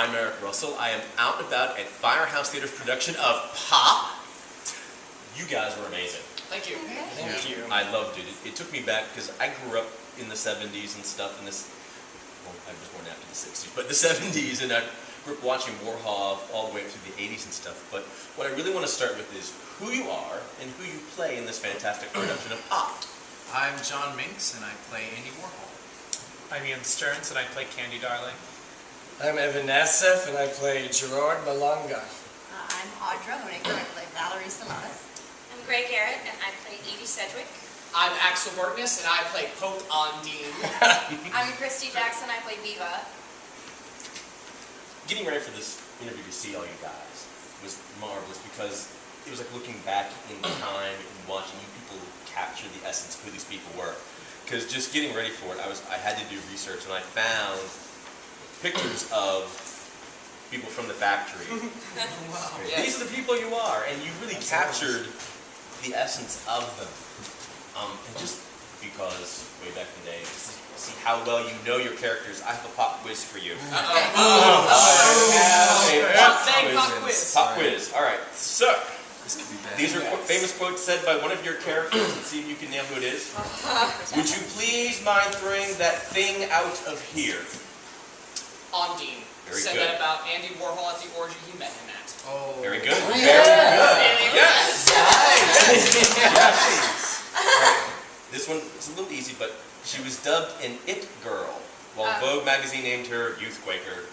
I'm Eric Russell. I am out and about at Firehouse Theatre's production of Pop. You guys were amazing. Thank you. Thank you. I loved it. It took me back because I grew up in the 70s and stuff, and well, I was born after the 60s, but the 70s, and I grew up watching Warhol all the way up through the 80s and stuff. But what I really want to start with is who you are and who you play in this fantastic production of Pop. I'm John Minks, and I play Andy Warhol. I'm Ian Stearns, and I play Candy Darling. I'm Nasteff, and I play Gerard Malanga. I'm Audra Honaker, I play Valerie Saladas. I'm Garrett, and I play Edie Sedgwick. I'm Axel Burtness, and I play Pote Ondine. I'm Christy Jackson, I play Viva. Getting ready for this interview to see all you guys was marvelous because it was like looking back in time and watching you people capture the essence of who these people were. Because just getting ready for it, I had to do research, and I found pictures of people from the factory. Wow. These are the people you are, and you really captured the essence of them. And just because way back in the day, to see how well you know your characters, I have a pop quiz for you. Pop quiz. Pop quiz. All right. So these are famous quotes said by one of your characters. Let's see if you can name who it is. Would you please mind throwing that thing out of here? Ondine. Very Said good. that about Andy Warhol at the orgy he met him at. Oh. Very good. Very good. Yes. Right. This one is a little easy, but she was dubbed an It Girl, while Vogue magazine named her Youth Quaker.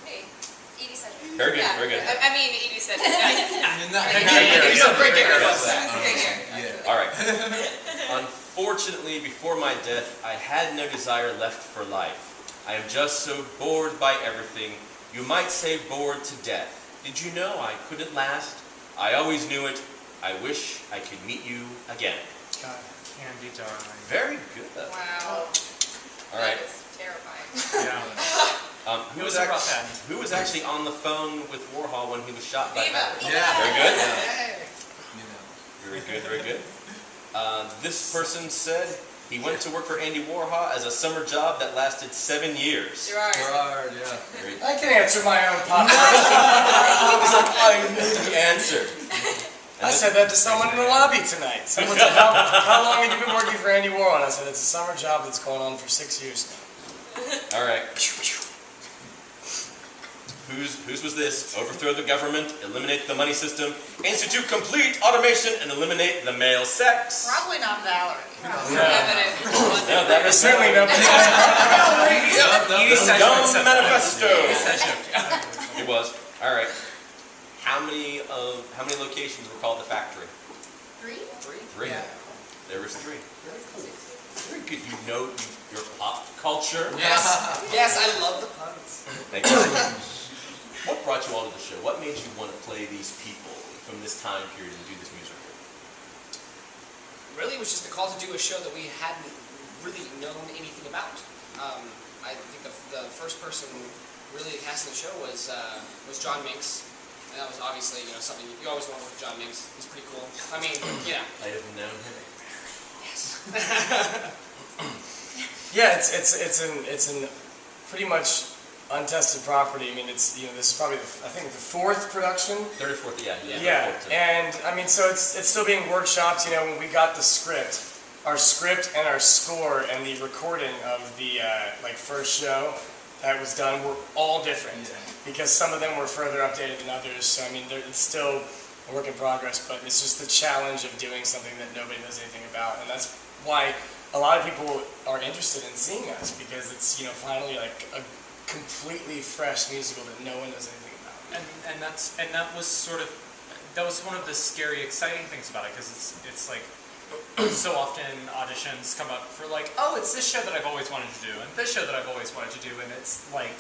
Hey, Edie Sedgwick. Very good. Very good. I mean, Edie Sedgwick. He's a great character. All right. Unfortunately, before my death, I had no desire left for life. I am just so bored by everything. You might say bored to death. Did you know I couldn't last? I always knew it. I wish I could meet you again. God, Candy Darling. Very good. Wow. All right. That is terrifying. Yeah. Who It was was a rough end. who was actually on the phone with Warhol when he was shot by Viva. Maggie? Yeah. Very good. You know. Very good. Very good. This person said he went to work for Andy Warhol as a summer job that lasted 7 years. Gerard, yeah. Very good. I can answer my own pop quiz. He answered. I said that to someone in the lobby tonight. Someone said, how long have you been working for Andy Warhol? And I said, it's a summer job that's going on for 6 years now. All right. Whose was this? Overthrow the government, eliminate the money system, institute complete automation, and eliminate the male sex. Probably not Valerie. No, that was Certainly nobody. Edie Sedgwick Dumb said that. manifesto. Edie Sedgwick. It was. All right. How many locations were called the factory? 3? 3. Yeah. There was 3. Very good. You know your pop culture. Yes. Yes, I love the puns. Thank you. What brought you all to the show? What made you want to play these people from this time period and do this musical? Really, it was just a call to do a show that we hadn't really known anything about. I think the first person really casting the show was John Minks. And that was obviously, something you always want to work with John Minks. He's pretty cool. I mean, I have known him. Yes. Yeah, it's an pretty much untested property. I mean, this is probably I think the 4th production. 3rd or 4th, yeah. Yeah, 4th, and I mean, so it's still being workshopped. When we got the script, our script and our score and the recording of the first show that was done were all different because some of them were further updated than others. So I mean, it's still a work in progress, but it's just the challenge of doing something that nobody knows anything about, and that's why a lot of people are interested in seeing us because it's finally like a completely fresh musical that no one knows anything about. And that was one of the scary, exciting things about it, because it's like so often auditions come up for it's this show that I've always wanted to do, and this show that I've always wanted to do, and it's like,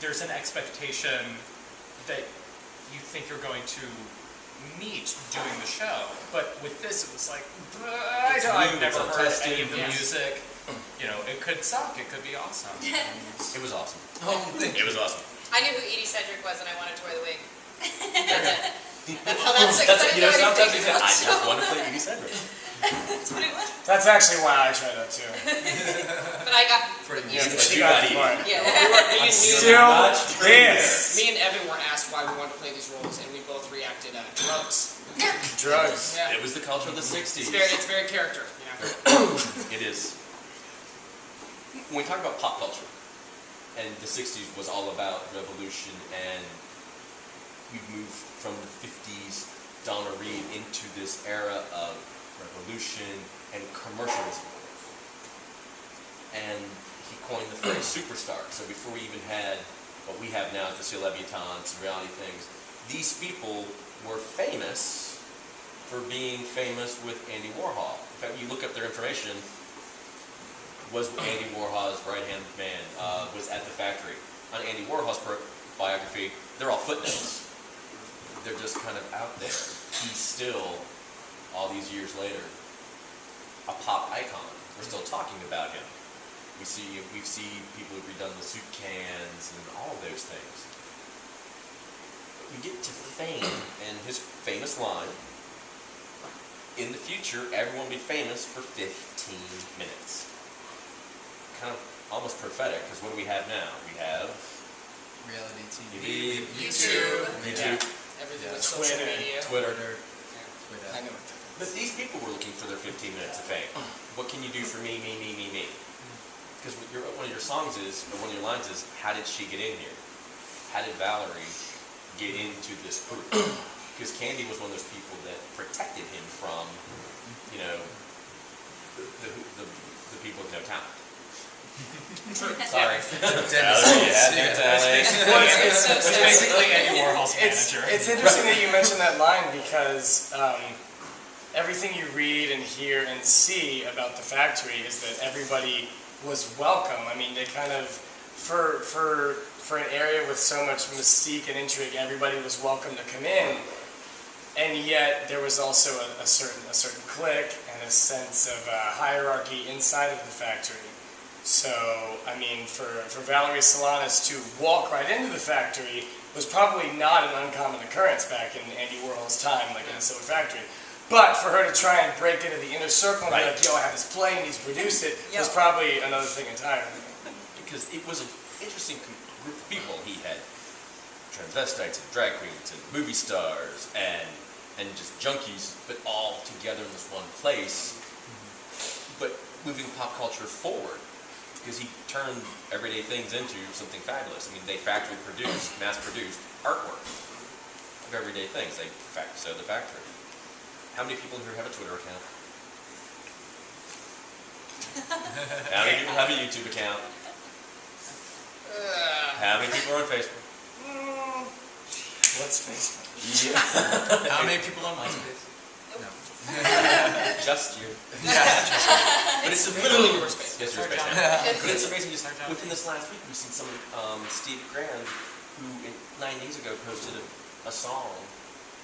there's an expectation that you think you're going to meet doing the show, but with this it was like, I've never heard any of the music. It could suck, it could be awesome. It was awesome. Oh, thank It was awesome. I knew who Edie Sedgwick was, and I wanted to wear the wig. That's how that's exciting. Sometimes you say, I just want to play Edie Sedgwick. That's what it was. That's actually why I tried that too. But I got Pretty Yeah, much. but she you got got the eaten. part. Yeah, me and Still Much this. Me and Evan were asked why we wanted to play these roles, and we both reacted, drugs. Drugs. Yeah. It was the culture of the 60s. It's very character, you know. It is. When we talk about pop culture, and the 60s was all about revolution, and we've moved from the 50s, Donna Reed, into this era of revolution and commercialism. And he coined the phrase superstar. So before we even had what we have now as the celebutantes and reality things, these people were famous for being famous with Andy Warhol. In fact, you look up their information, was Andy Warhol's right-hand man, was at the factory. On Andy Warhol's biography, they're all footnotes. They're just kind of out there. He's still, all these years later, a pop icon. We're still talking about him. We've seen people who've redone the soup cans and all those things. But we get to fame and his famous line, in the future, everyone will be famous for 15 minutes. Kind of almost prophetic, because what do we have now? We have Reality TV. TV, YouTube. Everything with Twitter. social media. Twitter. Twitter. I know what that is. But these people were looking for their 15 minutes of fame. What can you do for me, me, me, me, me? Because one of your songs is, or one of your lines is, how did she get in here? How did Valerie get into this group? Because Candy was one of those people that protected him from, you know, the people with no talent. Sorry. It's basically Andy Warhol's manager. It's interesting that you mentioned that line because everything you read and hear and see about the factory is that everybody was welcome. I mean, they kind of, for an area with so much mystique and intrigue, everybody was welcome to come in. And yet there was also a certain clique and a sense of hierarchy inside of the factory. So, I mean, for Valerie Solanas to walk right into the factory was probably not an uncommon occurrence back in Andy Warhol's time, like in the Silver Factory. But for her to try and break into the inner circle and be like, yo, I have this play and he's produced it, was probably another thing entirely. Because it was an interesting group of people. He had transvestites and drag queens and movie stars and just junkies, but all together in this one place. But moving pop culture forward, because he turned everyday things into something fabulous. I mean, they factory produced, mass produced artwork of everyday things. So the factory. How many people here have a Twitter account? How many people have a YouTube account? How many people are on Facebook? What's Facebook? Yeah. How many people on MySpace? No. Just you. Yeah. But it's Literally amazing. your space. Yes, your Sorry, space. John. But it's amazing. Just within this last week, we've seen someone, Steve Grand, who 9 days ago posted a song,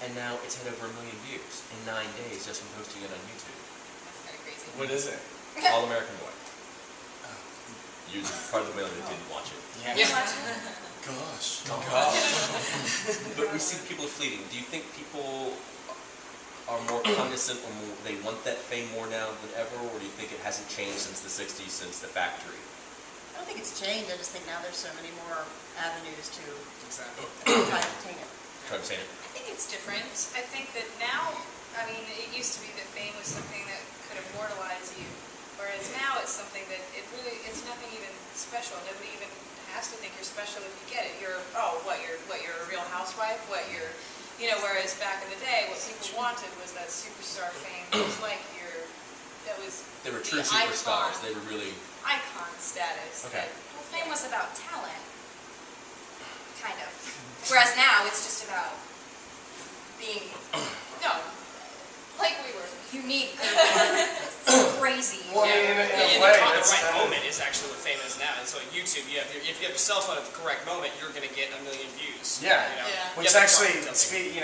and now it's had over 1 million views in 9 days just from posting it on YouTube. That's kind of crazy. What is it? All American Boy. You're part of the million that didn't watch it. Yeah. Gosh. But we see people are fleeting. Do you think people are more cognizant or more, they want that fame more now than ever, or do you think it hasn't changed since the 60s, since the factory? I don't think it's changed. I just think now there's so many more avenues to Exactly. try to obtain it. Try to say it. I think it's different. I think that now, I mean, it used to be that fame was something that could immortalize you, whereas now it's something that it's nothing even special. Nobody even has to think you're special if you get it. You're a real housewife, whereas back in the day, what people wanted was that superstar fame. It was like They were true the superstars. icon. They were really... icon status. Okay. Well, fame was about talent, kind of. Whereas now it's just about being, like we were unique, crazy. Well, I mean, in a And way, the it's right kind of- moment is actually what fame is now. And so at YouTube, if you have your cell phone at the correct moment, you're going to get 1 million views. Yeah. You know? Yeah. Which You have to actually, talk to something.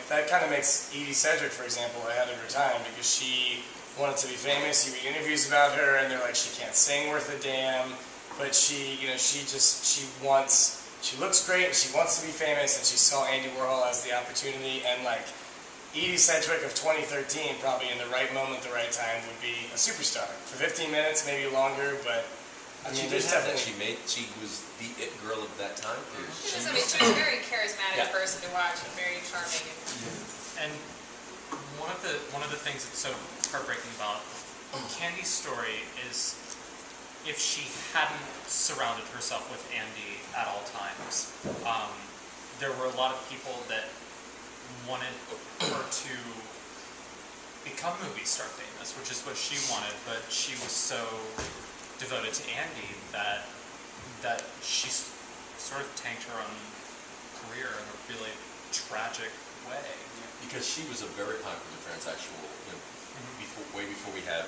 that kind of makes Edie Sedgwick, for example, ahead of her time because she wanted to be famous. You read interviews about her, and they're like, she can't sing worth a damn, but she looks great, and she wants to be famous, and she saw Andy Warhol as the opportunity, and like Edie Sedgwick of 2013, probably in the right moment, the right time, would be a superstar for 15 minutes, maybe longer, but I She mean, did there's have that. definitely. She was the it girl of that time period. She was a very charismatic Yeah. person to watch and very charming. And one of the things that's so heartbreaking about Candy's story is if she hadn't surrounded herself with Andy at all times, there were a lot of people that wanted her to become movie star famous, which is what she wanted, but she was so devoted to Andy that she sort of tanked her own career in a really tragic way. Because she was a very popular transsexual, way before we had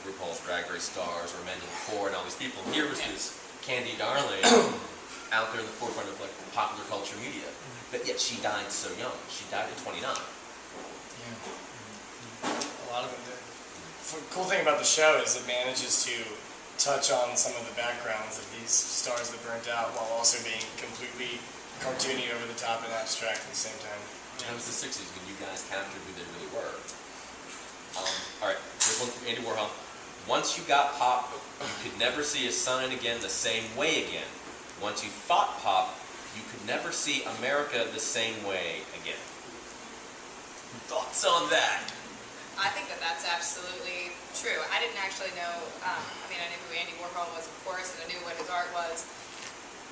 RuPaul's Drag Race stars or Men in Core and all these people. Here was this Candy Darling out there in the forefront of like popular culture media, but yet she died so young. She died at 29. A lot of them did. The cool thing about the show is it manages to touch on some of the backgrounds of these stars that burnt out while also being completely cartoony, over the top, and abstract at the same time. It was the 60s when you guys captured who they really were. All right, here's one from Andy Warhol. Once you got pop, you could never see a sign again the same way again. Once you thought pop, you could never see America the same way again. Thoughts on that? I think that that's absolutely true. I didn't actually know, I knew who Andy Warhol was, of course, and I knew what his art was.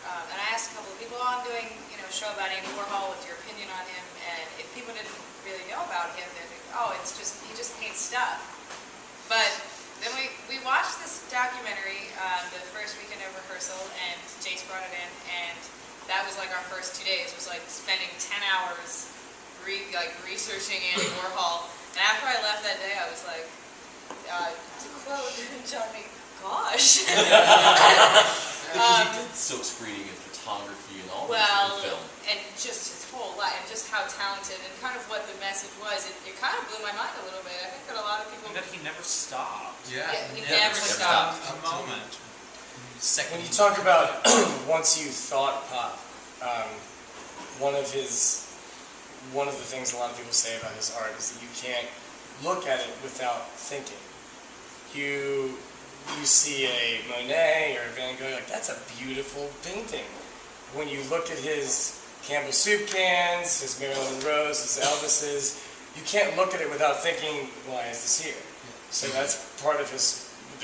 And I asked a couple of people, I'm doing a show about Andy Warhol, what's your opinion on him? And if people didn't really know about him, they'd think, he just paints stuff. But then we watched this documentary the first weekend of rehearsal, and Jace brought it in, and that was like our first 2 days, was like spending 10 hours researching Andy Warhol. And after I left that day, I was like, to quote John Minks, gosh. Because he did silk screening and photography and all this in film. And just his whole life, and just how talented, and kind of what the message was, it kind of blew my mind a little bit. I think that a lot of people... And that he never stopped. Yeah, he never stopped. A moment. When you talk about once you thought pop, one of the things a lot of people say about his art is that you can't look at it without thinking. You see a Monet or a Van Gogh, like, that's a beautiful painting. When you look at his Campbell soup cans, his Marilyn Monroes, his Elvises, you can't look at it without thinking, why is this here? So that's part of the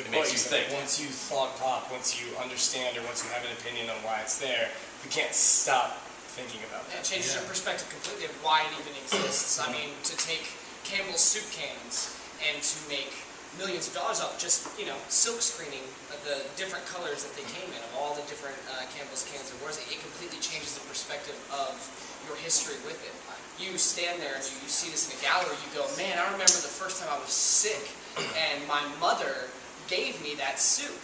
It makes you think. Once you thought pop, once you understand or once you have an opinion on why it's there, you can't stop thinking about that. It changes your perspective completely of why it even exists. I mean, to take Campbell's soup cans and to make millions of dollars off just, silk screening of the different colors that they came in, of all the different Campbell's cans there was, it completely changes the perspective of your history with it. You stand there and you see this in a gallery, you go, man, I remember the first time I was sick and my mother gave me that soup.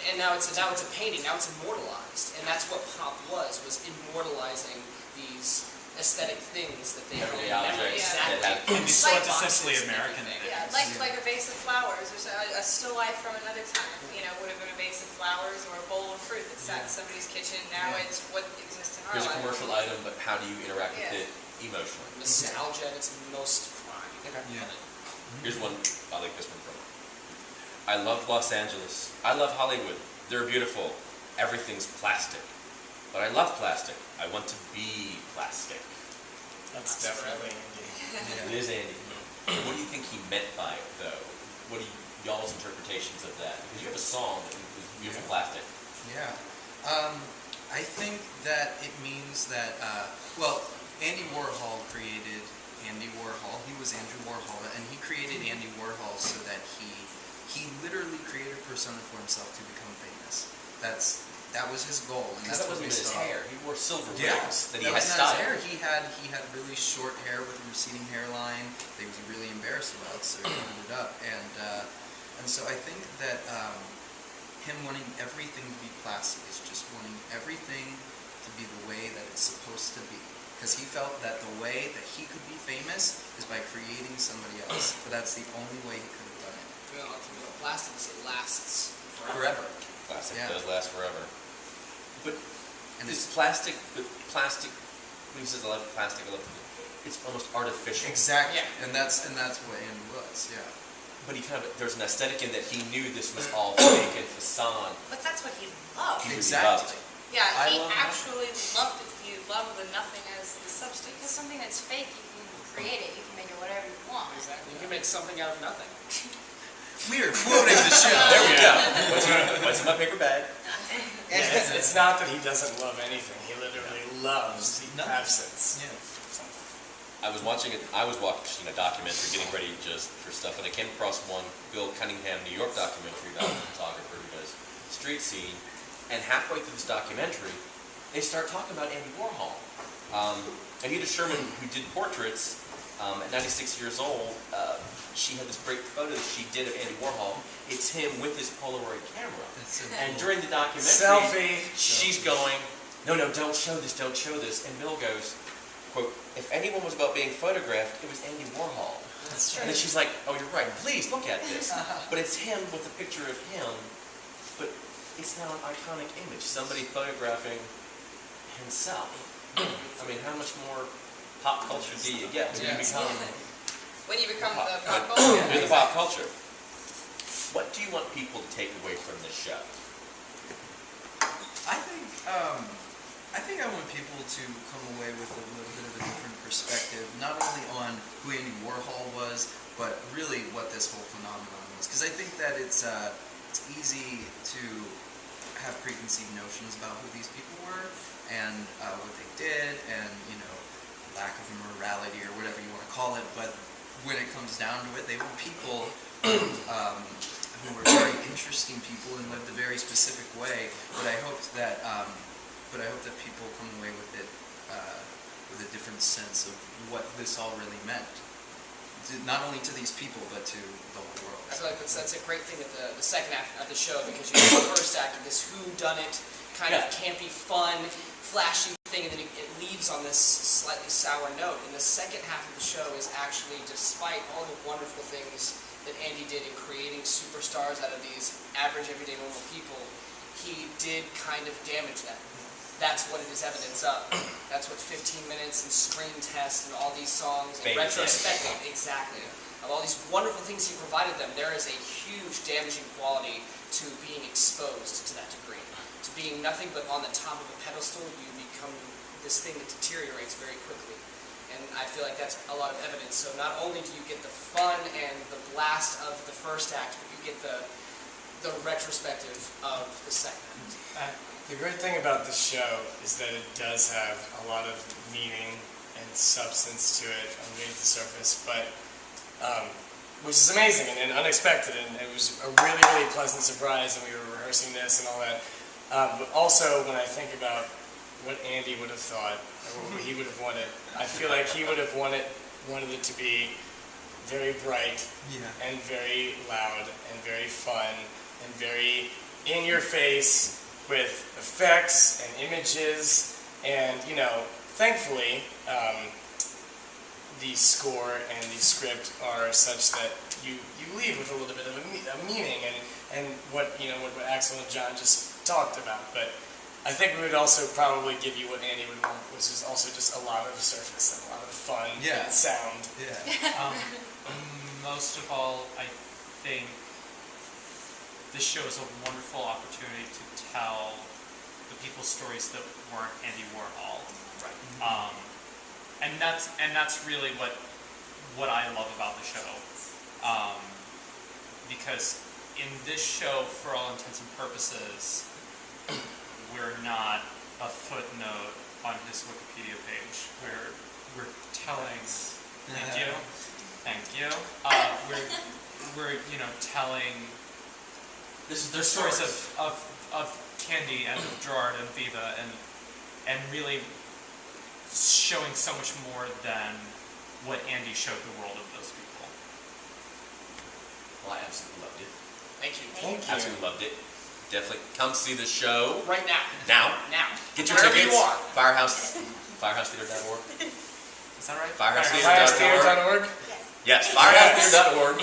And now it's a painting, now it's immortalized. And that's what pop was immortalizing these aesthetic things that they Everyday remember. objects Exactly. that have- And these so Like essentially boxes and American everything. things. Yeah, like a vase of flowers, or a still life from another time, would have been a vase of flowers or a bowl of fruit that sat in somebody's kitchen. Now it's what exists in our Here's a life. commercial item, but how do you interact with it emotionally? Nostalgia at its most prime. Yeah. Here's one, I like this one from. I love Los Angeles. I love Hollywood. They're beautiful. Everything's plastic. But I love plastic. I want to be plastic. That's definitely Andy. It is Andy. What do you think he meant by it, though? What are y'all's interpretations of that? Because you have a song that is beautiful plastic. Yeah. I think that it means that, Andy Warhol created Andy Warhol. He was Andrew Warhol, and he created Andy Warhol so that he literally created a persona for himself to become famous. That was his goal, and Because that's that what wasn't we in his saw. hair. He wore silver Yeah, wigs. That he that had was not style. his hair. He had really short hair with a receding hairline that he was really embarrassed about, so he covered it up. And so I think that him wanting everything to be plastic is just wanting everything to be the way that it's supposed to be. Because he felt that the way that he could be famous is by creating somebody else. But that's the only way he could have done it. Plastic, it lasts Forever. Plastic Yeah. does last forever. But And is plastic, when he says I love plastic, it's almost artificial. Exactly. Yeah. And that's what Andy was, yeah. but there's an aesthetic in that he knew this was all fake and facade. But that's what he loved. He Exactly. Yeah, I he love actually loved it. He loved the nothing as the substance. Because something that's fake, you can create it. You can make it whatever you want. Exactly. You can make something out of nothing. We are quoting the show. There we go. What's in my paper bag? Yeah, it's not that he doesn't love anything. He literally loves the absence. Yeah. I was watching a documentary, getting ready just for stuff, and I came across one Bill Cunningham New York documentary about a photographer who does street scene. And halfway through this documentary, they start talking about Andy Warhol. Anita Sherman, who did portraits, at 96 years old, she had this great photo that she did of Andy Warhol. It's him with his Polaroid camera. That's so And cool. during the documentary, Selfie. she's going, no, don't show this, don't show this. And Bill goes, quote, if anyone was about being photographed, it was Andy Warhol. That's And then she's like, oh, you're right, please look at this. But it's him with a picture of him, but it's now an iconic image, somebody photographing himself. I mean, how much more pop culture do you get when you become When you become the pop pop culture. you're the pop culture? What do you want people to take away from this show? I think I want people to come away with a little bit of a different perspective, not only on who Andy Warhol was, but really what this whole phenomenon was. Because I think that it's easy to have preconceived notions about who these people were and what they did, and lack of morality or whatever you want to call it. But when it comes down to it, they were people who were very interesting people and lived a very specific way. But I hope that people come away with it with a different sense of what this all really meant, not only to these people but to the whole world. I feel like that's a great thing at the second act of the show, because you have the first act of this whodunit, kind of campy, fun, flashy thing, and then it leaves on this slightly sour note. And the second half of the show is actually, despite all the wonderful things that Andy did in creating superstars out of these average, everyday, normal people, he did kind of damage them. That's what it is evidence of. That's what 15 minutes and screen test and all these songs and Famous retrospective, exactly. Of all these wonderful things he provided them, there is a huge damaging quality to being exposed to that degree. To being nothing but on the top of a pedestal, you become this thing that deteriorates very quickly. And I feel like that's a lot of evidence. So not only do you get the fun and the blast of the first act, but you get the retrospective of the second act. The great thing about the show is that it does have a lot of meaning and substance to it underneath the surface, but which is amazing and unexpected, and it was a really, really pleasant surprise, and we were rehearsing this and all that. But also, when I think about what Andy would have thought, or what he would have wanted, I feel like he would have wanted it to be very bright, and very loud, and very fun, and very in your face, with effects and images, and thankfully, the score and the script are such that you leave with a little bit of a meaning, and what Axel and John just talked about. But I think we would also probably give you what Andy would want, which is also just a lot of surface and a lot of fun and sound. Yeah. Most of all, I think this show is a wonderful opportunity to tell the people's stories that weren't Andy Warhol. Right. And that's really what I love about the show. Because in this show, for all intents and purposes, we're not a footnote on his Wikipedia page. We're telling. Thank you. We're telling. There's stories of Candy and of Gerard and Viva and really showing so much more than what Andy showed the world of those people. Well, I absolutely loved it. Thank you. Absolutely loved it. Definitely come see the show. Right now. Now. Get your Wherever tickets. you are. Firehousetheater.org. Is that right? Firehousetheater.org. Yes, firehousetheater.org.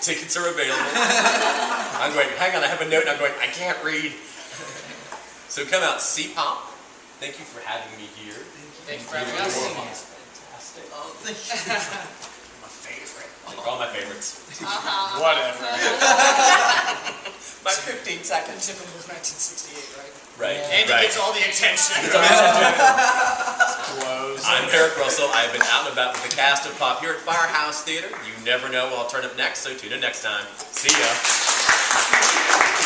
Tickets are available. I'm going, hang on, I have a note, and I'm going, I can't read. So come out, see Pop. Thank you for having me here. Thank you for having us. Fantastic. Oh, thank you. My favorite. They're all my favorites. Whatever. My 15 seconds. Typical 1968, right? Right. Andy right. gets all the attention. Blows. I'm Garrett Russell. I've been out and about with the cast of Pop here at Firehouse Theatre. You never know what I'll turn up next, so tune in next time. See ya.